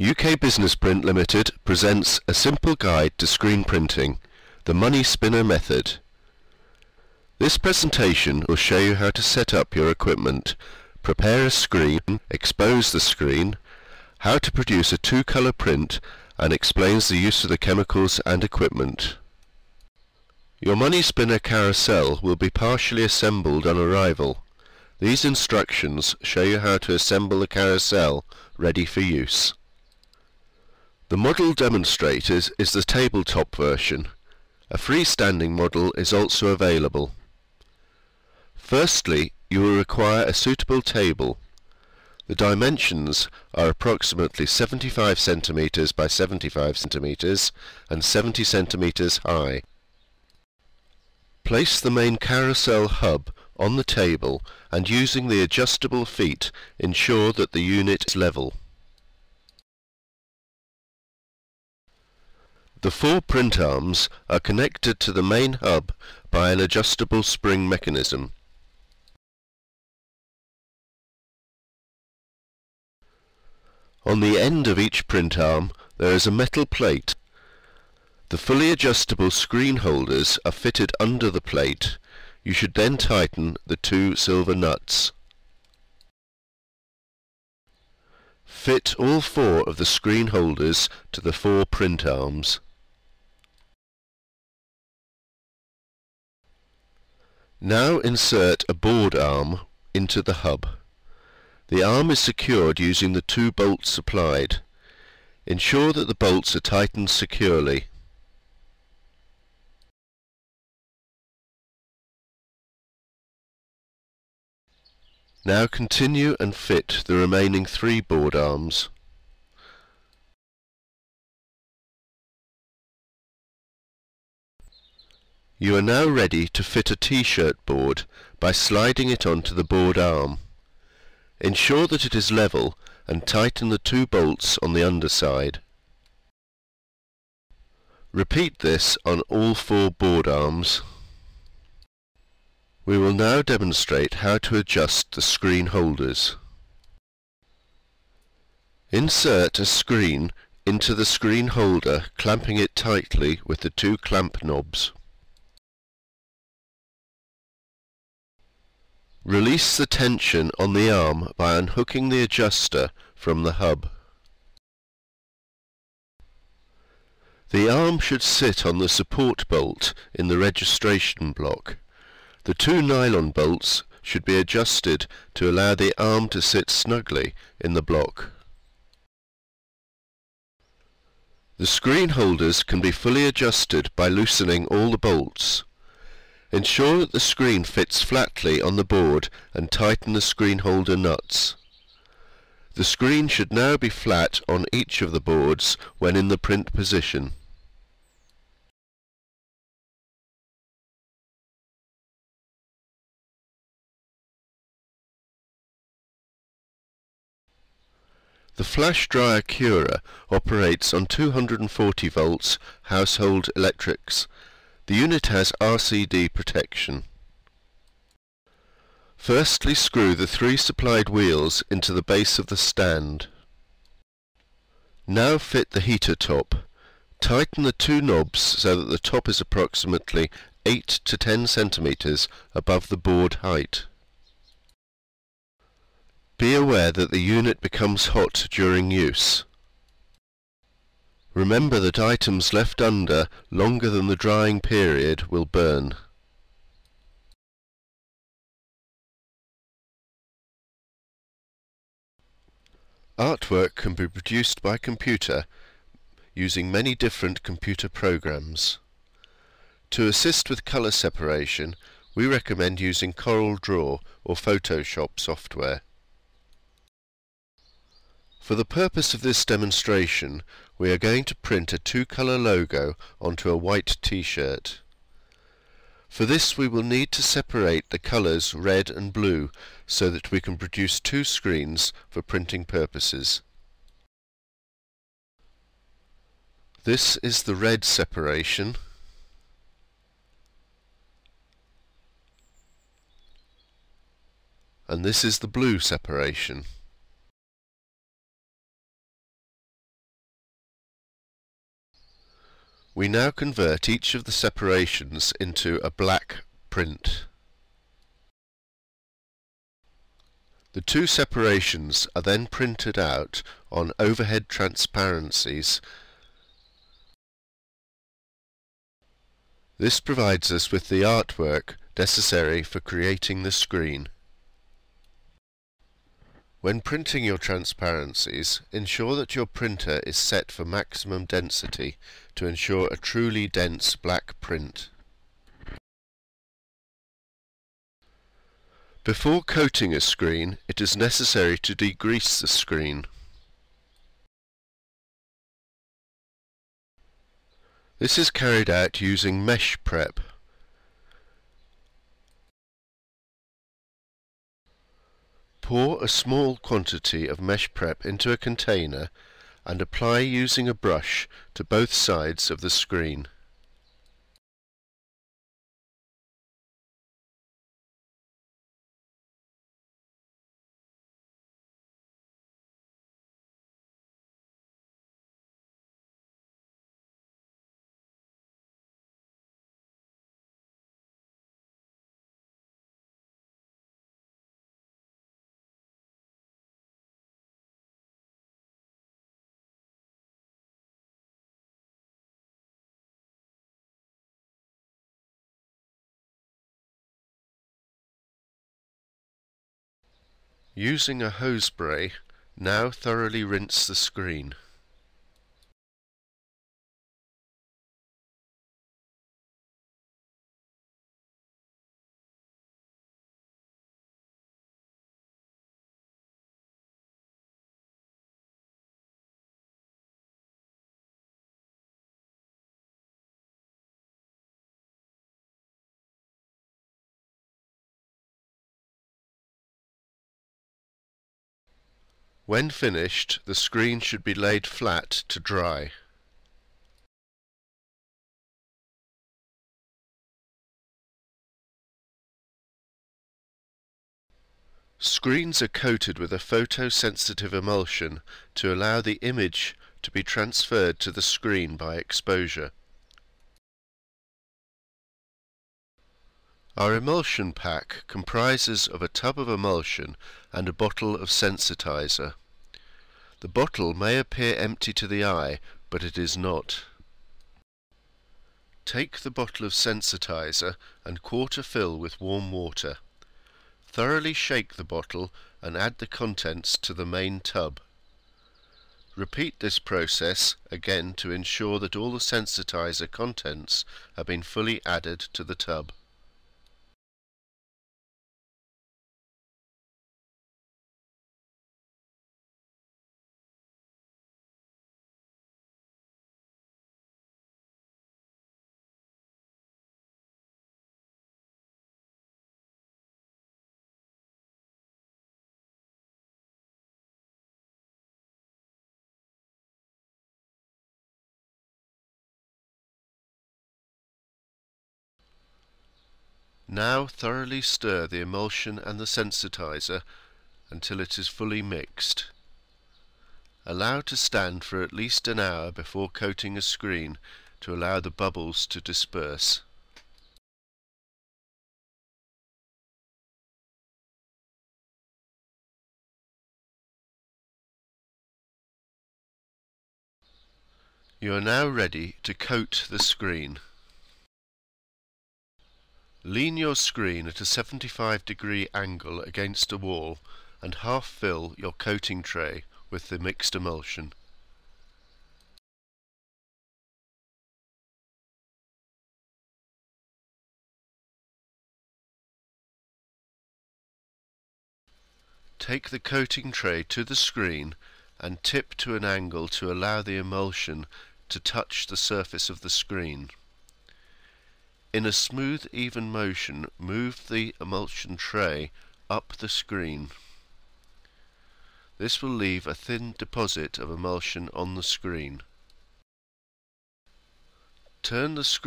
UK Business Print Limited presents a simple guide to screen printing, the Money Spinner method. This presentation will show you how to set up your equipment, prepare a screen, expose the screen, how to produce a two-colour print, and explains the use of the chemicals and equipment. Your Money Spinner carousel will be partially assembled on arrival. These instructions show you how to assemble the carousel ready for use. The model demonstrated is the tabletop version. A freestanding model is also available. Firstly, you will require a suitable table. The dimensions are approximately 75 cm by 75 cm and 70 cm high. Place the main carousel hub on the table and using the adjustable feet ensure that the unit is level. The four print arms are connected to the main hub by an adjustable spring mechanism. On the end of each print arm there is a metal plate. The fully adjustable screen holders are fitted under the plate. You should then tighten the two silver nuts. Fit all four of the screen holders to the four print arms. Now insert a board arm into the hub. The arm is secured using the two bolts supplied. Ensure that the bolts are tightened securely. Now continue and fit the remaining three board arms. You are now ready to fit a T-shirt board by sliding it onto the board arm. Ensure that it is level and tighten the two bolts on the underside. Repeat this on all four board arms. We will now demonstrate how to adjust the screen holders. Insert a screen into the screen holder, clamping it tightly with the two clamp knobs. Release the tension on the arm by unhooking the adjuster from the hub. The arm should sit on the support bolt in the registration block. The two nylon bolts should be adjusted to allow the arm to sit snugly in the block. The screen holders can be fully adjusted by loosening all the bolts. Ensure that the screen fits flatly on the board and tighten the screen holder nuts. The screen should now be flat on each of the boards when in the print position. The flash dryer curer operates on 240 volts household electrics. The unit has RCD protection. Firstly, screw the three supplied wheels into the base of the stand. Now fit the heater top. Tighten the two knobs so that the top is approximately 8 to 10 centimeters above the board height. Be aware that the unit becomes hot during use. Remember that items left under longer than the drying period will burn. Artwork can be produced by computer using many different computer programs. To assist with colour separation, we recommend using CorelDRAW or Photoshop software. For the purpose of this demonstration, we are going to print a two-colour logo onto a white T-shirt. For this we will need to separate the colours red and blue so that we can produce two screens for printing purposes. This is the red separation. And this is the blue separation. We now convert each of the separations into a black print. The two separations are then printed out on overhead transparencies. This provides us with the artwork necessary for creating the screen. When printing your transparencies, ensure that your printer is set for maximum density to ensure a truly dense black print. Before coating a screen, it is necessary to degrease the screen. This is carried out using mesh prep. Pour a small quantity of mesh prep into a container and apply using a brush to both sides of the screen. Using a hose spray, now thoroughly rinse the screen. When finished, the screen should be laid flat to dry. Screens are coated with a photosensitive emulsion to allow the image to be transferred to the screen by exposure. Our emulsion pack comprises of a tub of emulsion and a bottle of sensitizer. The bottle may appear empty to the eye, but it is not. Take the bottle of sensitizer and quarter fill with warm water. Thoroughly shake the bottle and add the contents to the main tub. Repeat this process again to ensure that all the sensitizer contents have been fully added to the tub. Now thoroughly stir the emulsion and the sensitizer until it is fully mixed. Allow to stand for at least an hour before coating a screen to allow the bubbles to disperse. You are now ready to coat the screen. Lean your screen at a 75-degree angle against a wall and half fill your coating tray with the mixed emulsion. Take the coating tray to the screen and tip to an angle to allow the emulsion to touch the surface of the screen. In a smooth, even motion, move the emulsion tray up the screen. This will leave a thin deposit of emulsion on the screen. Turn the screen